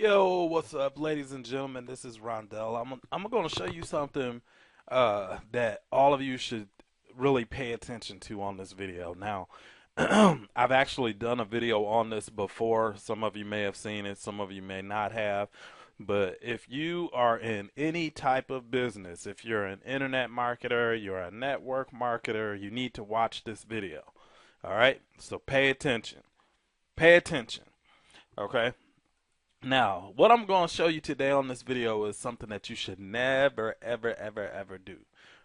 Yo, what's up, ladies and gentlemen? This is Rhandell. I'm going to show you something that all of you should really pay attention to on this video. Now, I've actually done a video on this before. Some of you may have seen it, some of you may not have. But if you are in any type of business, if you're an internet marketer, you're a network marketer, you need to watch this video. All right? So pay attention. Pay attention. Okay? Now, what I'm going to show you today on this video is something that you should never, ever, ever, ever do.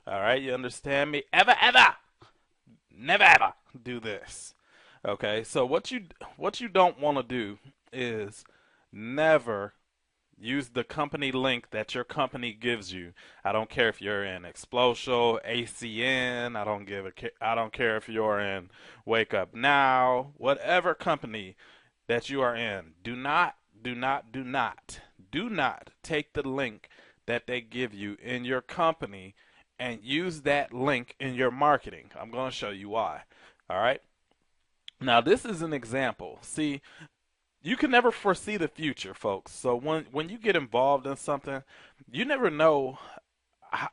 All right, you understand me? Ever, ever, never, ever do this. Okay, so what you don't want to do is never use the company link that your company gives you. I don't care if you're in Explosial, ACN. I don't care if you're in Wake Up Now. Whatever company that you are in, do not take the link that they give you in your company and use that link in your marketing. I'm going to show you why. All right. Now, this is an example. See, you can never foresee the future, folks. So when you get involved in something, you never know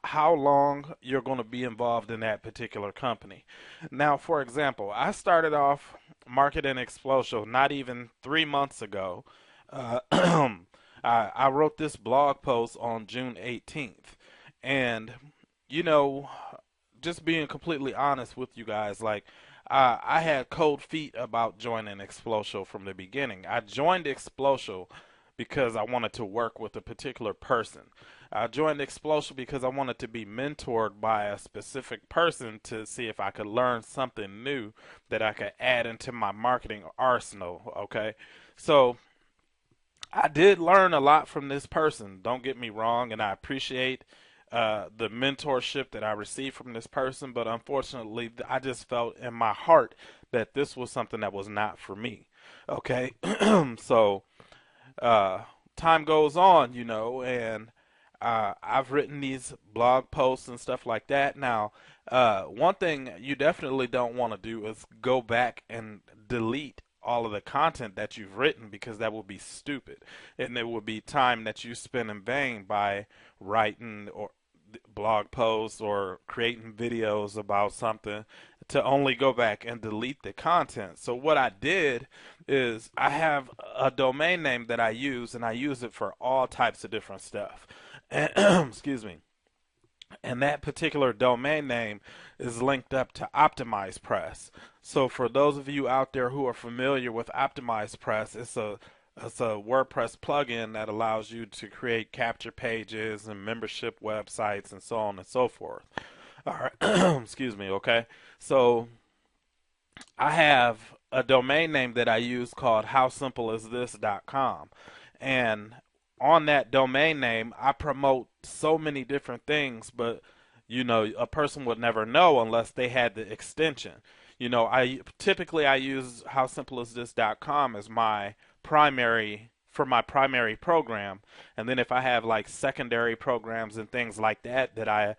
how long you're going to be involved in that particular company. Now, for example, I started off marketing Explosive not even 3 months ago. I wrote this blog post on June 18th, and you know, just being completely honest with you guys, like I had cold feet about joining Explosive from the beginning. I joined Explosive because I wanted to work with a particular person. I joined Explosive because I wanted to be mentored by a specific person to see if I could learn something new that I could add into my marketing arsenal. Okay, so I did learn a lot from this person. Don't get me wrong, and I appreciate the mentorship that I received from this person. But unfortunately, I just felt in my heart that this was something that was not for me. Okay, so time goes on, and I've written these blog posts and stuff like that. Now, one thing you definitely don't want to do is go back and delete all of the content that you've written, because that would be stupid, and it would be time that you spend in vain by writing or blog posts or creating videos about something to only go back and delete the content. So what I did is I have a domain name that I use, and I use it for all types of different stuff. Excuse me. And that particular domain name is linked up to OptimizePress. So for those of you out there who are familiar with OptimizePress, it's a WordPress plugin that allows you to create capture pages and membership websites and so on and so forth. All right, excuse me. Okay, so I have a domain name that I use called howsimpleisthis.com, and on that domain name I promote so many different things, but a person would never know unless they had the extension. I use howsimpleisthis.com as my primary program, and then if I have like secondary programs and things like that I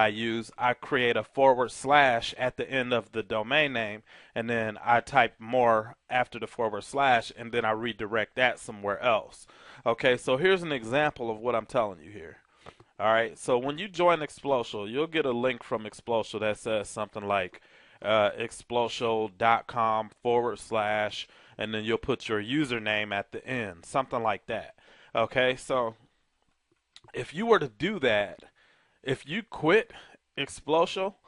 use, I create a forward slash at the end of the domain name, and then I type more after the forward slash, and then I redirect that somewhere else. Okay, so here's an example of what I'm telling you here. All right, so when you join Explosial, you'll get a link from Explosial that says something like explosial.com forward slash, and then you'll put your username at the end, something like that. Okay, so if you were to do that, if you quit Explosial,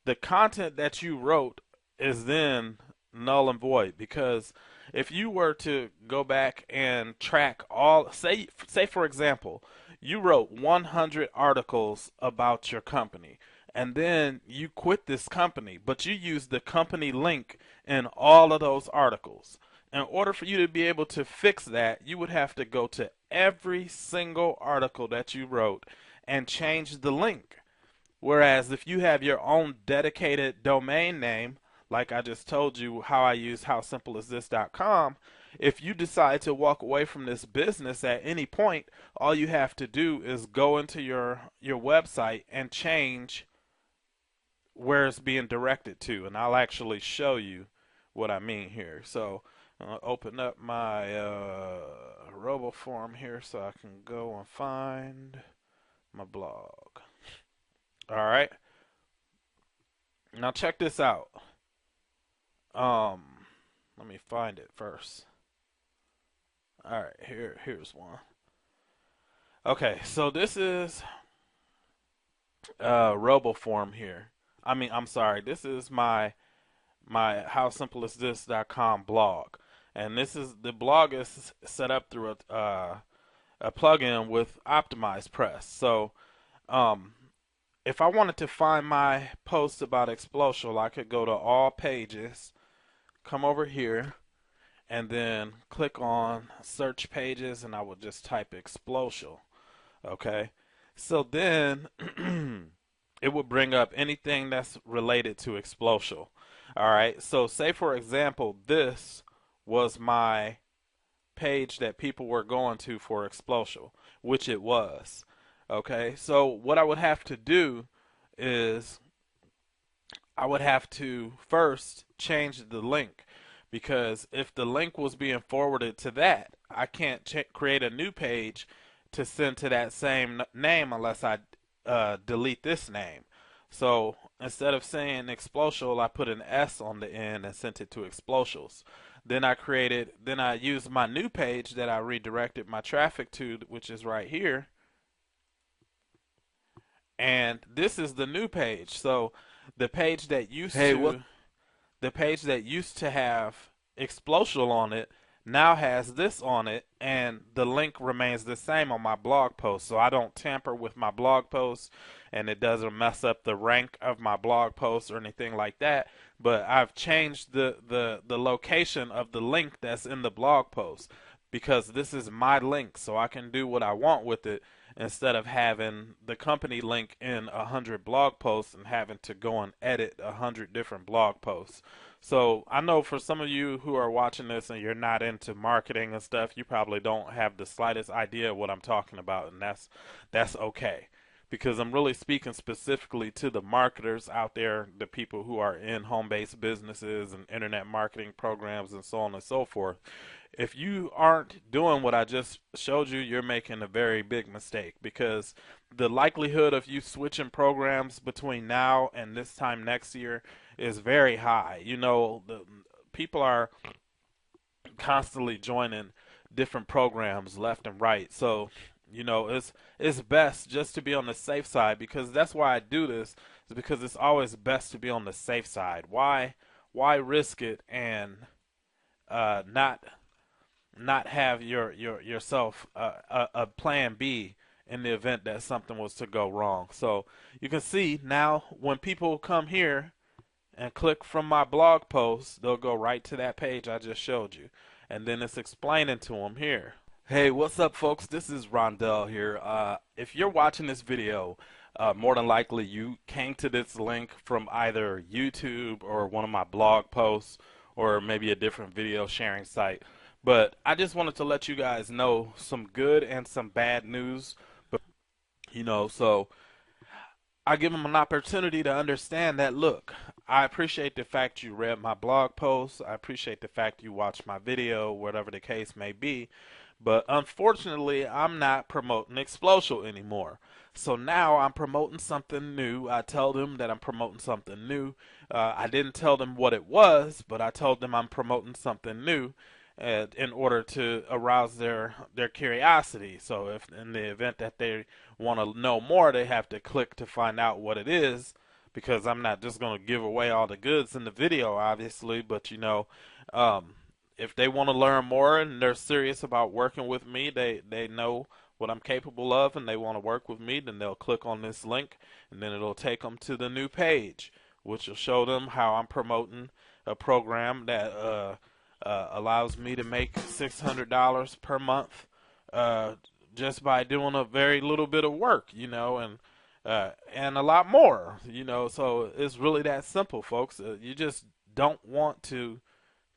the content that you wrote is then null and void, because if you were to go back and track all, say for example, you wrote 100 articles about your company, and then you quit this company, but you use the company link in all of those articles. In order for you to be able to fix that, you would have to go to every single article that you wrote and change the link. Whereas if you have your own dedicated domain name, like I just told you how I use howsimpleisthis.com, if you decide to walk away from this business at any point, all you have to do is go into your website and change where it's being directed to, and I'll actually show you what I mean here. So I'll open up my RoboForm here so I can go and find my blog. All right. Now check this out. Um, Let me find it first. All right, here's one. Okay, so this is RoboForm here. I'm sorry. This is my howsimpleisthis.com blog, and the blog is set up through a plugin with Optimize Press. So, um, if I wanted to find my post about Explosial, I could go to All Pages, come over here, and then click on Search Pages, and I would just type Explosial. Okay, so then it would bring up anything that's related to Explosial. All right, so say for example, this was my page that people were going to for Explosial, which it was. Okay, so what I would have to do is I would have to first change the link, because if the link was being forwarded to that, I can't create a new page to send to that same name unless I delete this name. So instead of saying Explosial, I put an S on the end and sent it to Explosials. Then I used my new page that I redirected my traffic to, which is right here. And this is the new page. So the page that used to have Explosial on it now has this on it, and the link remains the same on my blog post. So I don't tamper with my blog post, and it doesn't mess up the rank of my blog post or anything like that. But I've changed the location of the link that's in the blog post, because this is my link, so I can do what I want with it instead of having the company link in 100 blog posts and having to go and edit 100 different blog posts. So I know for some of you who are watching this and you're not into marketing and stuff, you probably don't have the slightest idea what I'm talking about, and that's okay, because I'm really speaking specifically to the marketers out there, the people who are in home-based businesses and internet marketing programs and so on and so forth. If you aren't doing what I just showed you, you're making a very big mistake, because the likelihood of you switching programs between now and this time next year is very high. You know, the people are constantly joining different programs left and right. So, you know, it's best just to be on the safe side, because that's why I do this, is because it's always best to be on the safe side. Why risk it and not have yourself a plan B in the event that something was to go wrong. So you can see now when people come here and click from my blog post, they'll go right to that page I just showed you, and then it's explaining to them here. Hey, what's up, folks? This is Rhandell here. If you're watching this video, more than likely you came to this link from either YouTube or one of my blog posts, or maybe a different video sharing site. But I just wanted to let you guys know some good and some bad news. But, so I give them an opportunity to understand that, look, I appreciate the fact you read my blog post. I appreciate the fact you watched my video, whatever the case may be. But unfortunately, I'm not promoting Explosial anymore. So now I'm promoting something new. I tell them that I'm promoting something new. I didn't tell them what it was, but I told them I'm promoting something new in order to arouse their curiosity. So if in the event that they want to know more, they have to click to find out what it is, because I'm not just going to give away all the goods in the video, obviously. But if they want to learn more and they're serious about working with me, they know what I'm capable of, and they want to work with me, then they'll click on this link, and then it'll take them to the new page, which will show them how I'm promoting a program that allows me to make $600 per month just by doing a very little bit of work, and a lot more, So it's really that simple, folks. You just don't want to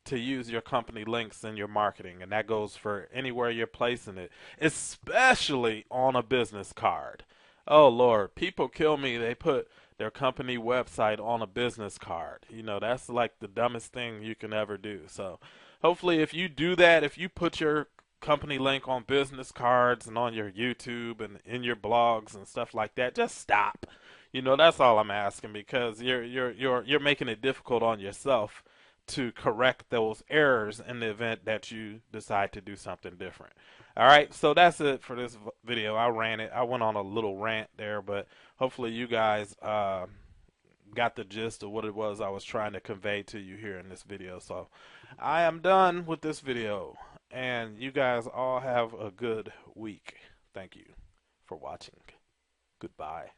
use your company links in your marketing, and that goes for anywhere you're placing it, especially on a business card. Oh Lord, people kill me. They put their company website on a business card. That's like the dumbest thing you can ever do. So hopefully, if you do that, if you put your company link on business cards and on your YouTube and in your blogs and stuff like that, just stop. You know, that's all I'm asking because you're making it difficult on yourself to correct those errors in the event that you decide to do something different. All right, so that's it for this video. I ran it. I went on a little rant there, but hopefully you guys got the gist of what it was I was trying to convey to you here in this video. So I am done with this video, and you guys all have a good week. Thank you for watching. Goodbye.